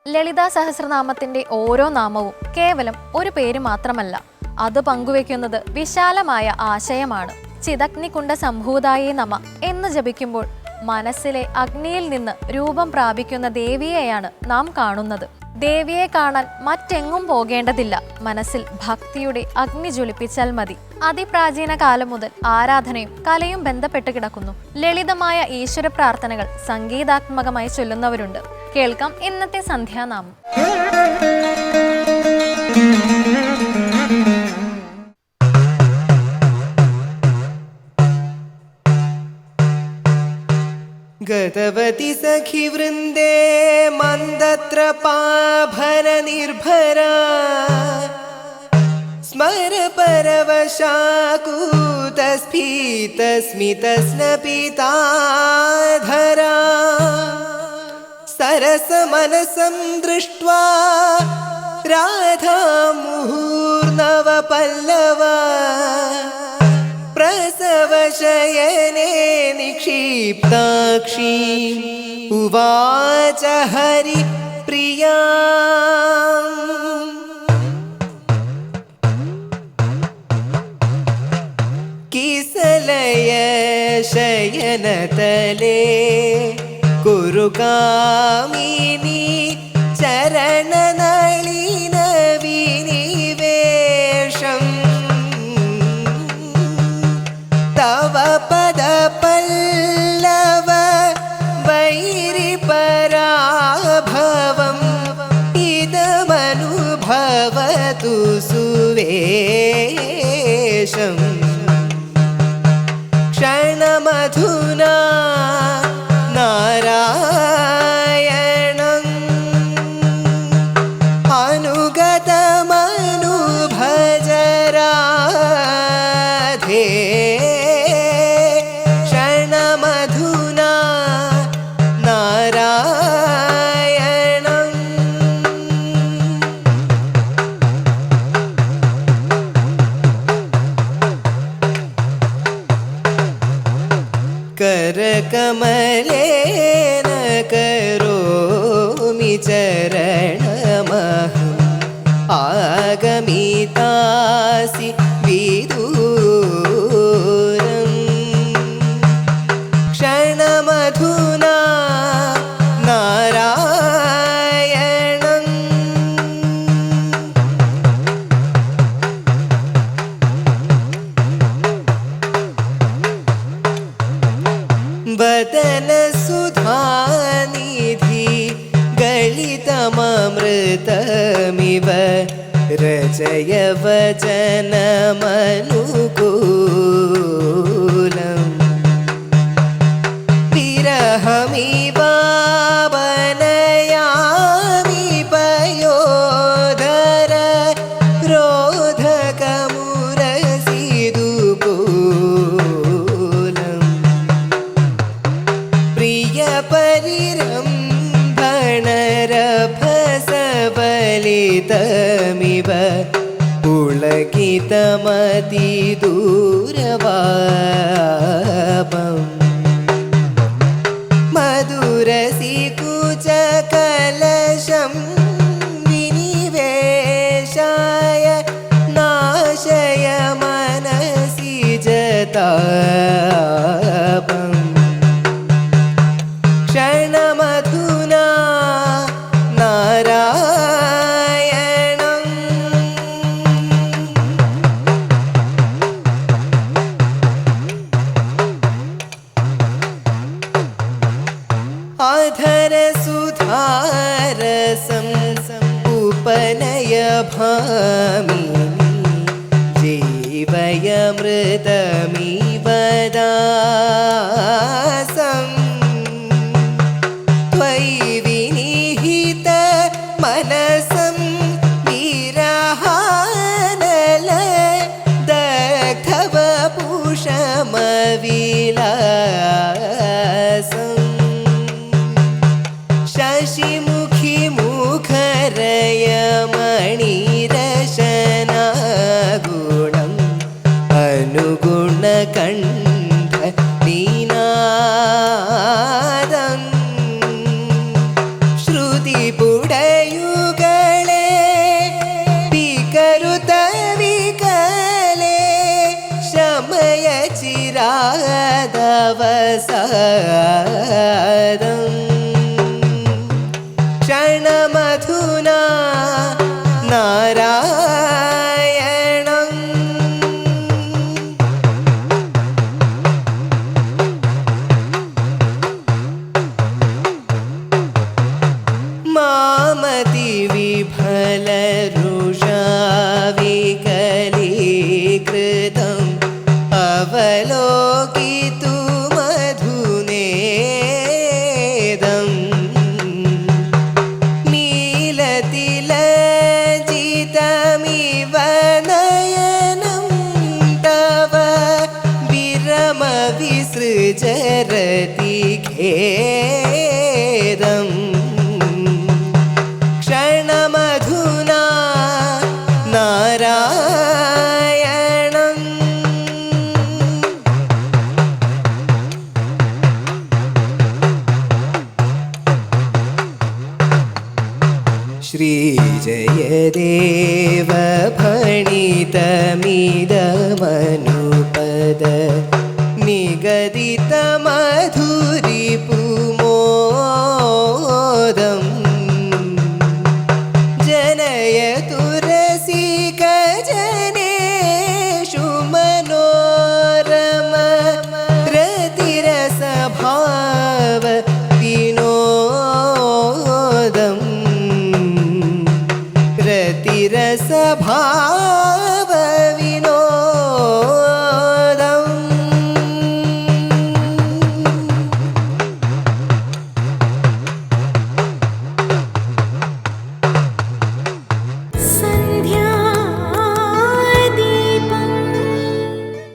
ലളിതാ സഹസ്രനാമത്തിന്റെ ഓരോ നാമവും കേവലം ഒരു പേര് മാത്രമല്ല, അത് പങ്കുവെക്കുന്നത് വിശാലമായ ആശയമാണ്. ചിദഗ്നികുണ്ഡ സംഭൂതായേ നമ എന്ന് ജപിക്കുമ്പോൾ മനസ്സിലെ അഗ്നിയിൽ നിന്ന് രൂപം പ്രാപിക്കുന്ന ദേവിയെയാണ് നാം കാണുന്നത്. ദേവിയെ കാണാൻ മറ്റെങ്ങും പോകേണ്ടതില്ല, മനസ്സിൽ ഭക്തിയുടെ അഗ്നി ജ്വലിപ്പിച്ചാൽ മതി. അതിപ്രാചീന കാലം മുതൽ ആരാധനയും കലയും ബന്ധപ്പെട്ട് കിടക്കുന്നു. ലളിതമായ ഈശ്വര പ്രാർത്ഥനകൾ സംഗീതാത്മകമായി ചൊല്ലുന്നവരുണ്ട്. കേൾക്കാം ഇന്നത്തെ സന്ധ്യാനാമം. ഗതവതി സഖി വൃന്ദേ മന്ദത്രപാഭര നിർഭരാ സ്മര പരവശാകൂതസ്ഫീതസ്മിതസ്നപിതാധരാ സരസമനസം ദൃഷ്ട്വാ രാധാ മുഹൂർനവപല്ലവാ പ്രസവശയനെ നിക്ഷിപ്താക്ഷി ഉവാച ഹരിപ്രിയാ കിസലയ ശയനതലേ കുരുകാമിനി ചരണനളിന വിനിവേശം തവ പദ പല്ലവ വൈരിപരാഭവം ഇദമനുഭവതു സുവേശം ക്ഷണമധുനാ നാരായണം അനുഗതമനുഭജരാധേ ക്ഷണമധുനാ നാരായണം. करकमलेन करोमि चरणमहम् आगमितासि विदूरम् क्षणमधुना नारायणम् वदन सुधानिधि गलितममृतमिव रचय वचनमनुकूलम् विरहमिवावनयामि पयोधर रोधकमुरसिदुकूलम् प्रियपरिरम्भणरभसबलितमिव पुलकितमतिदूरवापम् मधुरसिकुचकलशं विनिवेशाय नाशय मनसि जतापम् क्षणमधुना नारायणम्. अधरसुधारसं उपनय भामिनी जीवयमृतमिव दासम् त्वयि विनिहित मनसं विरहानल दग्धवपुषमविलासम् शशिमुखि मुखरयमणिरशनागुणम् अनुगुणकण्ठ नीनादम् श्रुतिपुडरि പികരുത വികലേ ശമയ ചിരാദവസാദം ക്ഷണമധുനാ നാരായണം മാമതി വിഫലരുഷാവികലീകൃതം അവലോകിതു മധുനേദം നീലതിലജിതമിവ നയനം തവ വിരമവിസൃജരതി ഖേദം ക്ഷണമധുനാ നാരായണം ശ്രീജയദേവ ഭണിതമിതമനുപദ നിഗദിത മധുരിപുമോദം जनयतु रसिकजनेषु मनोरम रतिरसभाव विनोदम् रतिरसभाव